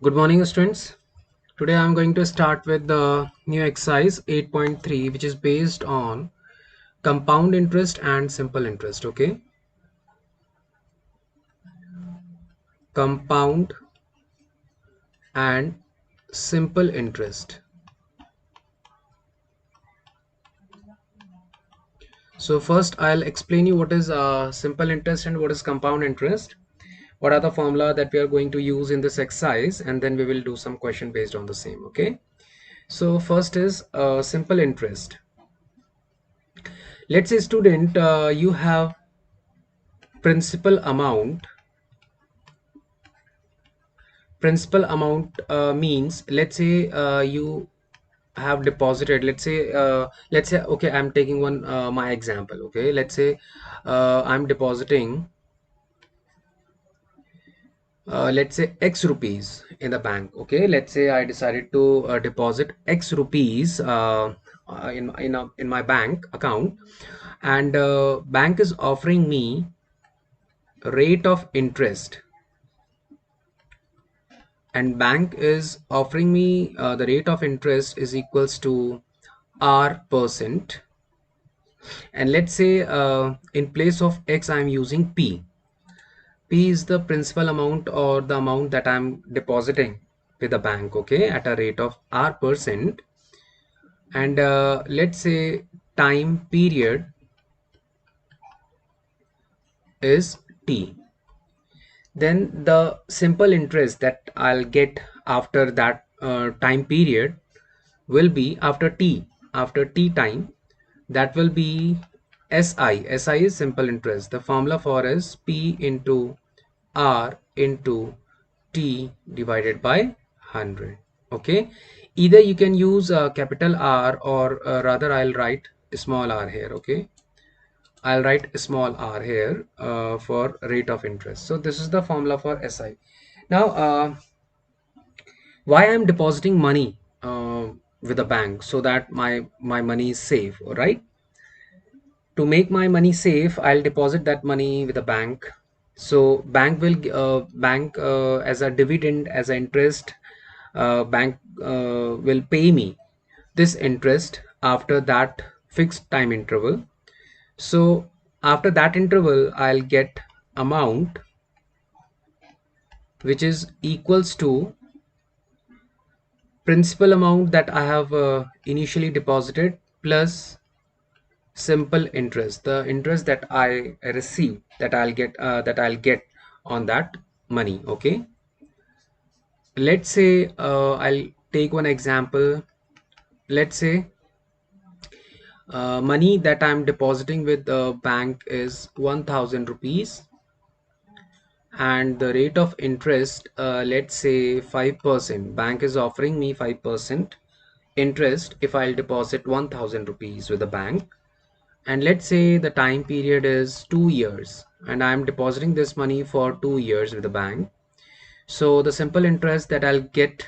Good morning, students. Today I'm going to start with the new exercise 8.3, which is based on compound interest and simple interest. Okay, compound and simple interest. So first I'll explain you what is simple interest and what is compound interest. What are the formula that we are going to use in this exercise, and then we will do some question based on the same. Okay. So first is simple interest. Let's say, student, you have principal amount. Principal amount means, let's say you have deposited, let's say okay, I'm taking one my example. Okay, let's say I'm depositing let's say x rupees in the bank. Okay, let's say I decided to deposit x rupees in my bank account, and bank is offering me rate of interest, and bank is offering me the rate of interest is equals to r percent. And let's say in place of x I'm using p is the principal amount or the amount that I'm depositing with the bank, okay, at a rate of r percent. And let's say time period is t. Then the simple interest that I'll get after that time period will be after t time, that will be si is simple interest. The formula for is p into r into t divided by 100. Okay, either you can use capital R, or rather I'll write small r here. Okay, I'll write small r here for rate of interest. So this is the formula for si. Now why I'm depositing money with a bank? So that my money is safe. All right, to make my money safe, I'll deposit that money with a bank. So bank as a dividend, as an interest, bank will pay me this interest after that fixed time interval. So after that interval I'll get amount which is equals to principal amount that I have initially deposited plus simple interest, the interest that I receive, that I'll get on that money. Okay, let's say I'll take one example. Let's say money that I'm depositing with the bank is 1000 rupees, and the rate of interest, let's say 5%. Bank is offering me 5% interest if I'll deposit 1000 rupees with the bank. And let's say the time period is 2 years, and I'm depositing this money for 2 years with the bank. So the simple interest that I'll get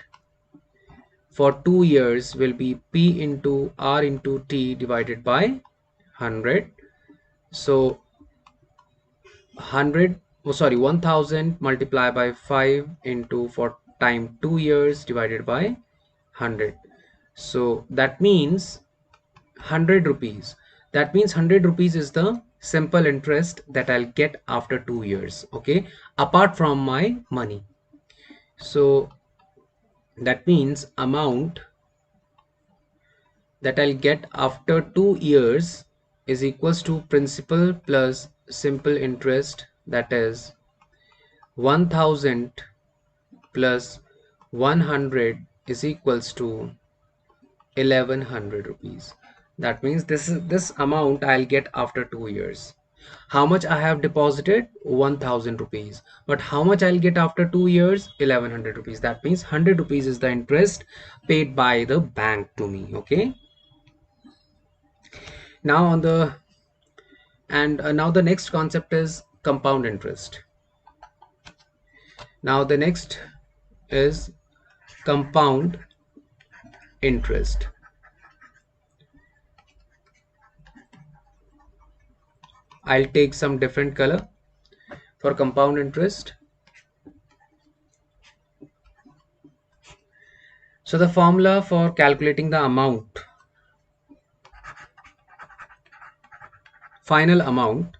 for 2 years will be p into r into t divided by 100. So 100, oh sorry, 1000 multiplied by 5 into for time 2 years divided by 100. So that means 100 rupees. That means 100 rupees is the simple interest that I'll get after 2 years. Okay, apart from my money. So that means amount that I'll get after 2 years is equals to principal plus simple interest, that is 1000 plus 100 is equals to 1100 rupees. That means this amount I'll get after 2 years. How much I have deposited? 1000 rupees. But how much I'll get after 2 years? 1100 rupees. That means 100 rupees is the interest paid by the bank to me. Okay. Now on the and now the next concept is compound interest. Now the next is compound interest. I'll take some different color for compound interest. So the formula for calculating the amount, final amount,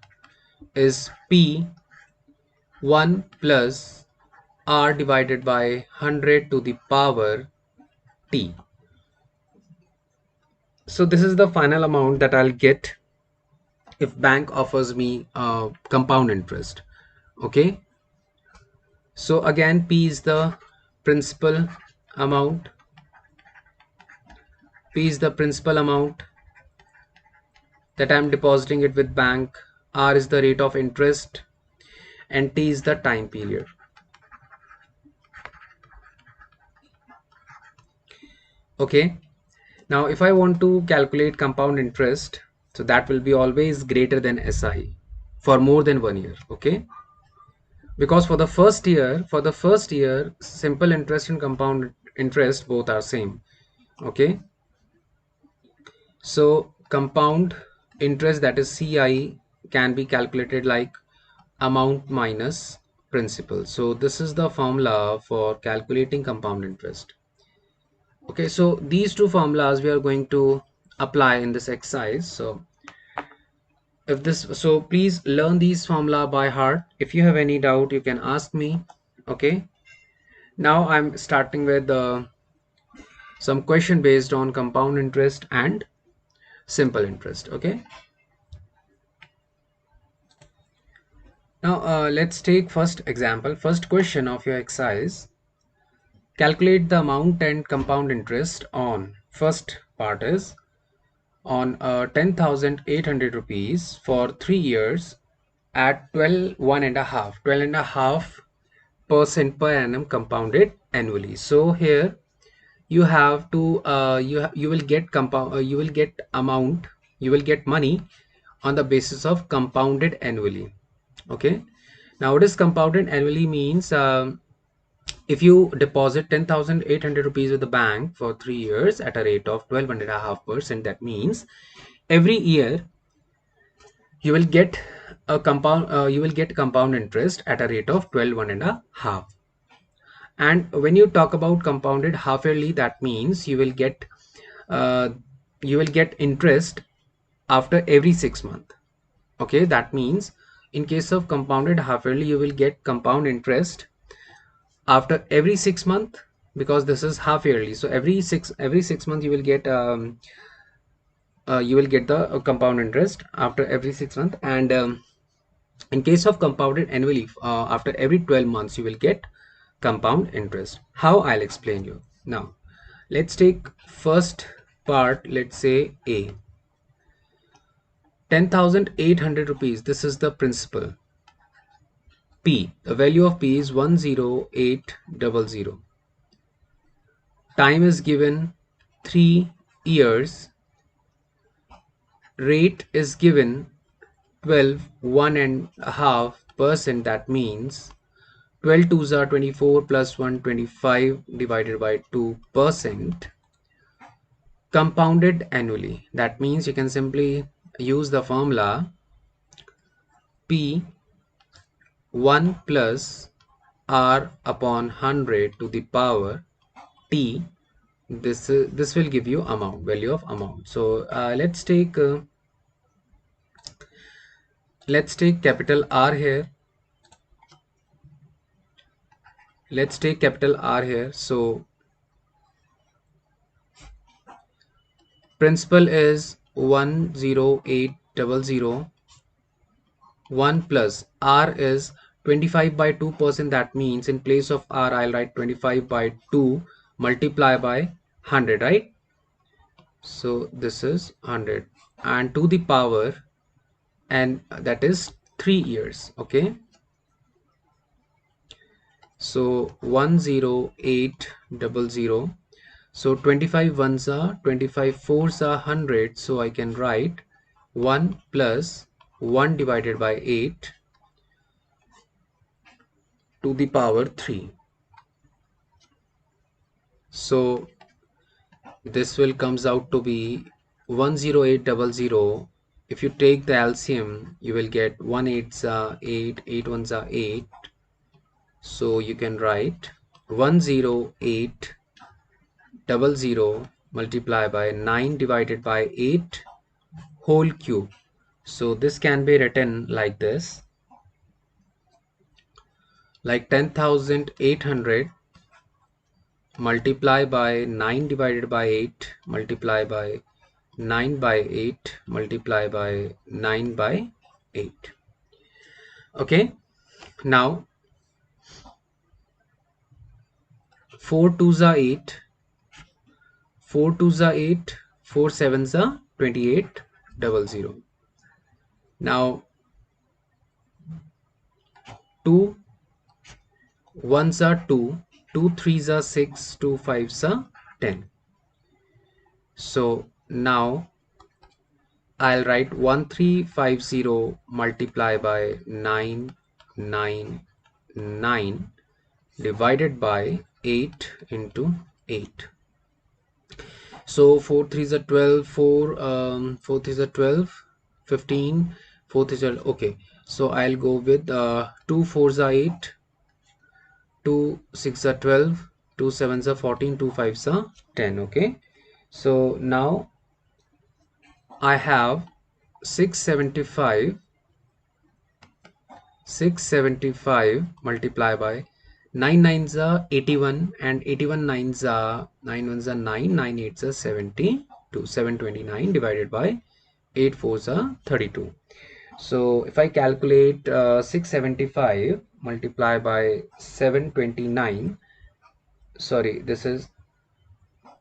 is P1 plus R divided by 100 to the power T. So this is the final amount that I'll get if bank offers me compound interest. Okay, so again, P is the principal amount, P is the principal amount that I'm depositing it with bank, R is the rate of interest, and T is the time period. Okay, now if I want to calculate compound interest, so that will be always greater than SI for more than 1 year. Okay, because for the first year simple interest and compound interest both are same. Okay, so compound interest, that is CI, can be calculated like amount minus principal. So this is the formula for calculating compound interest. Okay, so these two formulas we are going to apply in this exercise. So please learn these formula by heart. If you have any doubt, you can ask me. Okay, now I'm starting with some question based on compound interest and simple interest. Okay, now let's take first example, first question of your exercise. Calculate the amount and compound interest on, first part is on 10,800 rupees for 3 years at 12.5% per annum compounded annually. So here you have to you will get you will get amount, you will get money on the basis of compounded annually. Okay, now what is compounded annually means, if you deposit 10,800 rupees with the bank for 3 years at a rate of 12.5%, that means every year you will get compound interest at a rate of 12.5. And when you talk about compounded half yearly, that means uh, you will get interest after every 6 months. Okay, that means in case of compounded half yearly, you will get compound interest after every 6 months, because this is half yearly. So every six months you will get the compound interest after every 6 months. And in case of compounded annually, after every 12 months you will get compound interest. How? I'll explain you now. Let's take first part. Let's say A, 10,800 rupees, this is the principal. P, the value of P is 10800. Time is given 3 years. Rate is given 1.5%. That means 12 twos are 24 plus 125 divided by 2%. Compounded annually. That means you can simply use the formula P1 plus R upon 100 to the power T. This will give you amount, value of amount. So let's take capital R here. Let's take capital R here. So principal is 10800. 1 plus R is 25 by 2%. That means in place of R, I'll write 25 by 2 multiply by 100, right? So this is 100 and to the power, and that is 3 years. Okay, so 10800. So 25 ones are 25, fours are 100. So I can write 1 plus 1 divided by 8 to the power 3. So this will comes out to be 10800. If you take the LCM, you will get 1 8s are 8, 8 ones are 8. So you can write 108 00 multiply by 9 divided by 8 whole cube. So this can be written like this, like 10,800 multiply by 9 divided by 8 multiply by 9 by 8 multiply by 9 by 8. Okay, now 4 2s are 8, 4 2s are 8, 4 7s are 2800. Now 2 1s are 2, 2 3s are 6, 2 5s are 10. So now I'll write 1350 multiply by 999 divided by 8 into 8. So 4 3s are 12, 4 4 3s are 12, 15, 4 3s are okay. So I'll go with 2 4s are 8, 2 6 are 12, 2 7s are 14, 2 5s are 10. Okay, so now I have 675 multiply by 9 9s are 81 and 81 9s are 9 1s are 9, 9 8s are 72, 729 divided by 8 4s are 32. So if I calculate 675 multiply by 729, sorry, this is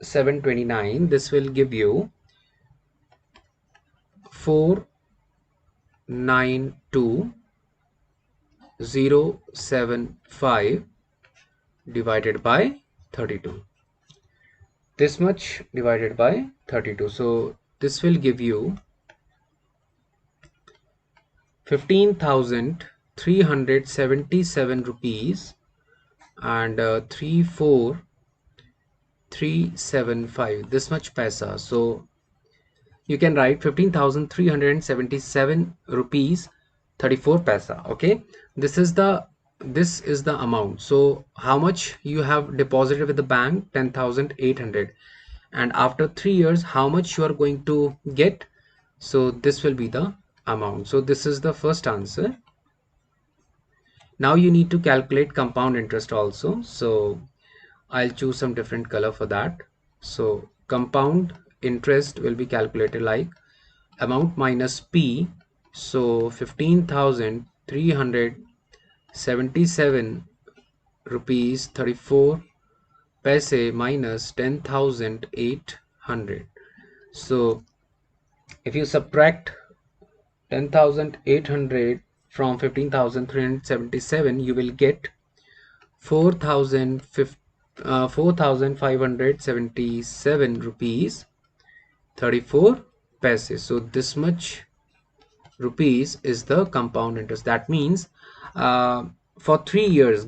729, this will give you 492,075 divided by 32. This much divided by 32. So this will give you 15,377 rupees and 34375, this much paisa. So you can write 15,377 rupees 34 paisa. Okay, this is the amount. So how much you have deposited with the bank? 10,800. And after 3 years how much you are going to get? So this will be the amount. So this is the first answer. Now you need to calculate compound interest also. So I'll choose some different color for that. So compound interest will be calculated like amount minus P. So 15,377 rupees 34 paise minus 10,800. So if you subtract 10,800 from 15,377, you will get 4,577 rupees 34 paise. So this much rupees is the compound interest. That means for 3 years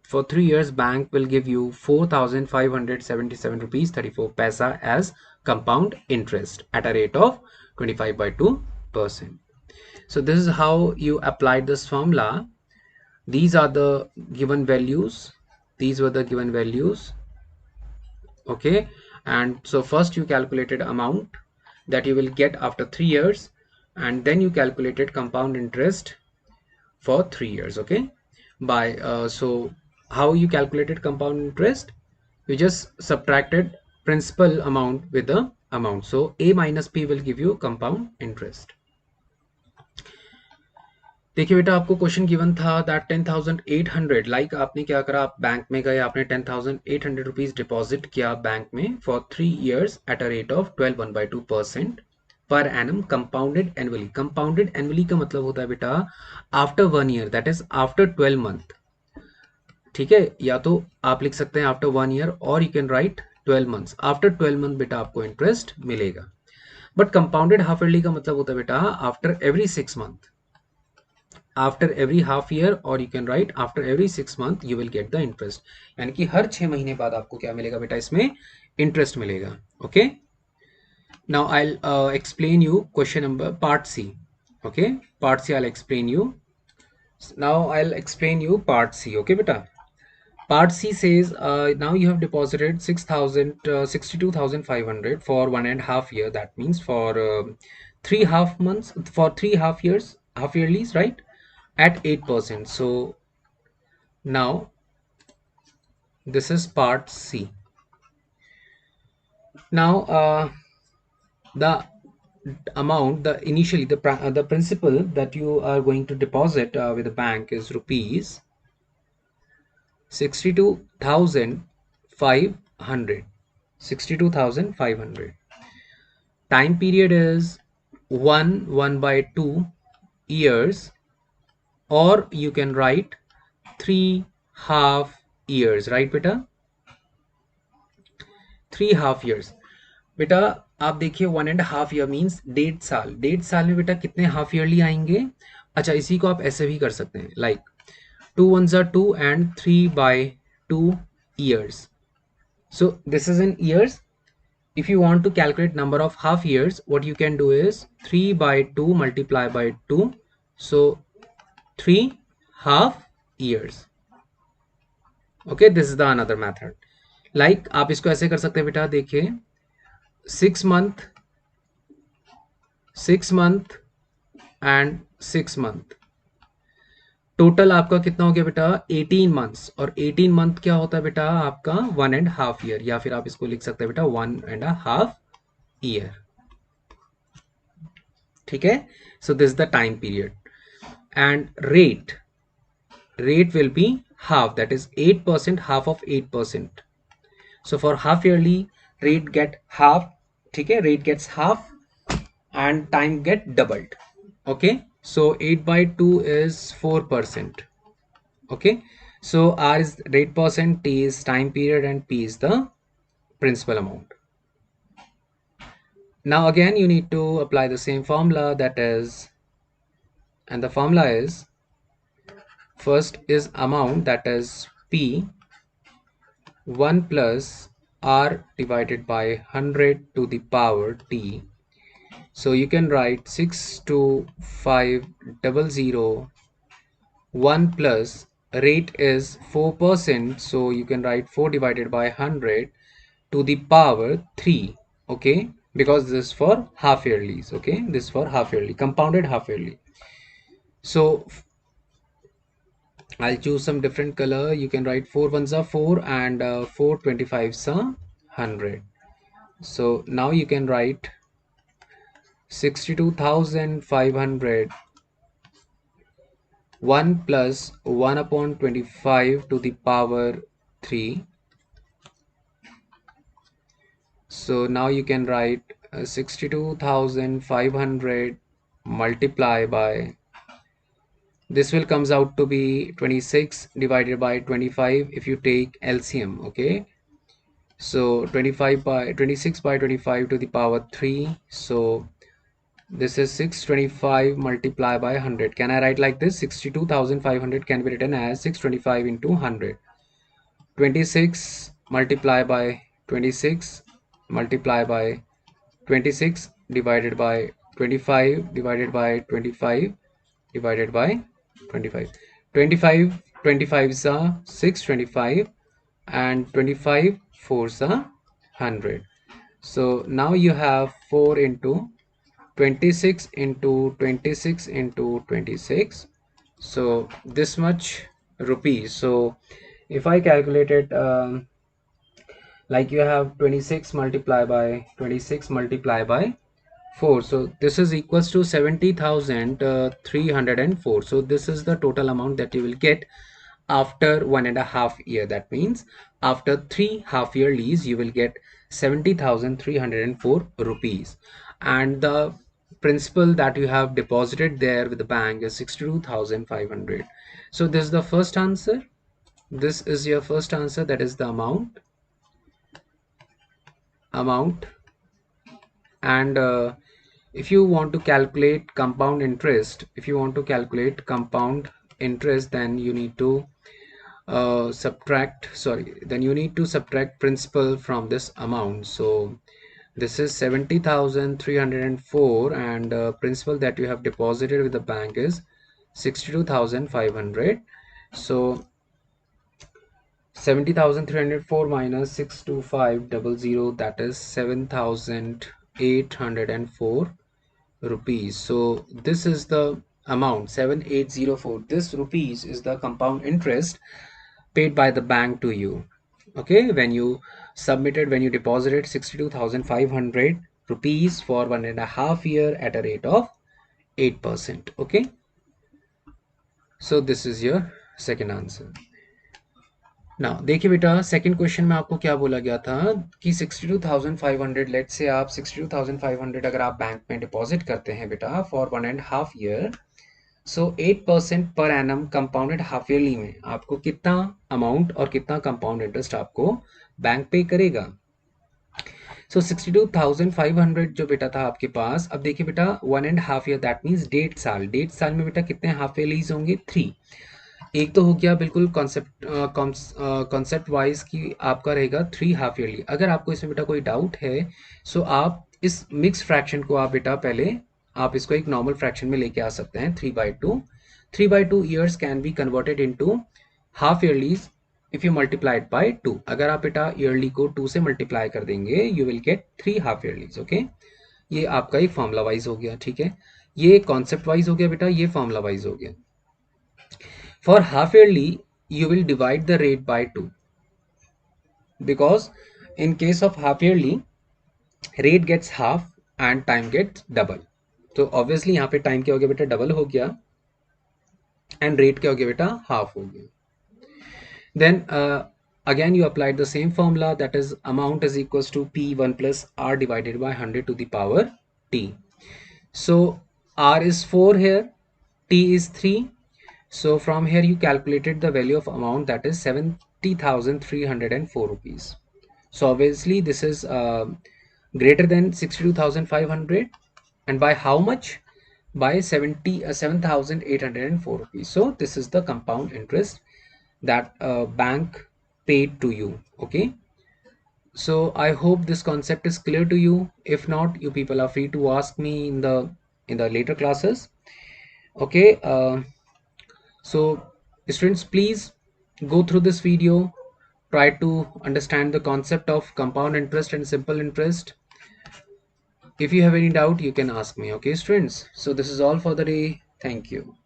for 3 years bank will give you 4,577 rupees 34 paisa as compound interest at a rate of 25/2%. So this is how you applied this formula. These are the given values. These were the given values. Okay, and so first you calculated amount that you will get after 3 years, and then you calculated compound interest for 3 years. Okay, by so how you calculated compound interest? You just subtracted principal amount with the amount. So A minus P will give you compound interest. देखिए बेटा, आपको question given था that 10,800, like आपने क्या करा, आप bank में गए, आपने 10,800 रुपीज डिपॉजिट किया बैंक में for 3 years at a rate of 12.1% per annum compounded annually. Compounded annually का मतलब होता है बेटा after 1 year, that is after 12 month. ठीक है, या तो आप लिख सकते हैं आफ्टर 1 year और you can right 12 months. After 12 month बेटा आपको इंटरेस्ट मिलेगा. बट कंपाउंडेड हाफ ईयरली का मतलब होता है बेटा after every 6 month, after every half year, और you can write after every 6 month you will get the interest. यानी कि हर 6 महीने बाद आपको क्या मिलेगा बेटा, इसमें इंटरेस्ट मिलेगा. Okay, now I explain you question number part C. Okay, part C I explain you. Now I explain you part C. Okay बेटा, Part C says now you have deposited 62,500 for 1.5 year. That means for 3 half months, for 3 half years, half yearlies, right? At 8%. So now this is part C. Now the amount, the initially the principal that you are going to deposit with the bank is rupees 62,500. 62,500. Time period is 1/2 years, or you can write 3 half years, right beta? 3 half years. बेटा आप देखिए 1.5 year means 1.5 साल। 1.5 साल में बेटा कितने half yearly आएंगे? अच्छा, इसी को आप ऐसे भी कर सकते हैं, like 2 1s are 2 and 3/2 years. So this is in years. If you want to calculate number of half years, what you can do is 3/2 multiply by 2. So 3 half years. Okay, this is the another method. Like आप इसको ऐसे कर सकते हैं बेटा, देखिए 6 month, 6 month and 6 month, total आपका कितना हो गया बेटा? 18 months। और 18 month क्या होता है बेटा? आपका 1.5 year, या फिर आप इसको लिख सकते हैं बेटा 1.5 year। ठीक है, so this the time period. And rate will be half, that is 8%, half of 8%. So for half yearly, rate get half, ठीक है, rate gets half and time get doubled. Okay, so 8/2 is 4%. Okay, so R is rate percent, T is time period, and P is the principal amount. Now again you need to apply the same formula, that is, and the formula is, first is amount, that is P, 1 plus R divided by 100 to the power T. So you can write 62500. 1 plus rate is 4%, so you can write 4 divided by 100 to the power 3. Okay, because this is for half yearlies. Okay, this is for half yearly, compounded half yearly. So I'll choose some different color. You can write 4 1s are 4 and 4 25s are 100. So now you can write 62,500, 1 plus 1/25 to the power 3. So now you can write 62,500 multiply by, this will comes out to be 26 divided by 25 if you take LCM. Okay, so 26 by 25 to the power 3. So this is 625 multiplied by 100. Can I write like this? 62,500 can be written as 625 into 100. 26 multiplied by 26 multiply by 26 divided by 25 divided by 25 divided by 25. 25 25s are 625 and 25 4s are 100. So now you have 4 into 26 into 26 into 26. So this much rupees. So if I calculate it, like you have 26 multiplied by 26 multiplied by 4, so this is equals to 70,304. So this is the total amount that you will get after 1.5 year. That means after 3 half yearlies you will get 70,304 rupees, and the principal that you have deposited there with the bank is 62,500. So this is the first answer. This is your first answer, that is the amount. And if you want to calculate compound interest, then you need to subtract principal from this amount. So this is 70,304, and principal that you have deposited with the bank is 62,500. So 70,304 minus 62500, that is 7,804 rupees. So this is the amount 7804. This rupees is the compound interest paid by the bank to you. Okay, when you deposited 62,500 rupees for 1.5 year at a rate of 8%. Okay, so this is your second answer. ना देखिए बेटा, second question में आपको क्या बोला गया था कि 62,500, लेट से आप 62,500 अगर आप बैंक में डिपॉजिट करते हैं बेटा for 1.5 year, so 8% per annum compounded half yearly में आपको कितना अमाउंट और कितना कंपाउंड इंटरेस्ट आपको बैंक पे करेगा। सो 62,500 जो बेटा था आपके पास, अब देखिए बेटा 1.5 year, दैट मीन्स 1.5 साल। 1.5 साल में बेटा कितने हाफ ईयरलीज होंगे? 3। एक तो हो गया बिल्कुल कॉन्सेप्ट वाइज कि आपका रहेगा 3 हाफ ईयरली। अगर आपको इसमें बेटा कोई डाउट है, सो आप इस मिक्स फ्रैक्शन को आप बेटा पहले आप इसको एक नॉर्मल फ्रैक्शन में लेके आ सकते हैं। 3/2 3/2 years can be converted into half yearlies if you multiplied by 2। अगर आप बेटा ईयरली को 2 से मल्टीप्लाई कर देंगे, you will get 3 half yearlies. Okay, ये आपका एक फॉर्मूला वाइज हो गया। ठीक है, ये कॉन्सेप्ट वाइज हो गया बेटा, ये फॉर्मूला वाइज हो गया। For half yearly, you will divide the rate by 2, because in case of half yearly, rate gets half and time gets double. तो obviously यहाँ पे time क्या हो गया बेटा? डबल हो गया, and rate क्या हो गया बेटा? हाफ हो गया। Then again you applied the same formula, that is amount is equals to P1 plus R divided by 100 to the power T. So R is 4 here, T is 3. So from here you calculated the value of amount, that is 70,304 rupees. So obviously this is greater than 62,500, and by how much? By 7,804 rupees. So this is the compound interest that bank paid to you. Okay, so I hope this concept is clear to you. If not, you people are free to ask me in the later classes. Okay, so students, please go through this video, try to understand the concept of compound interest and simple interest. If you have any doubt, you can ask me. Okay students, so this is all for the day. Thank you.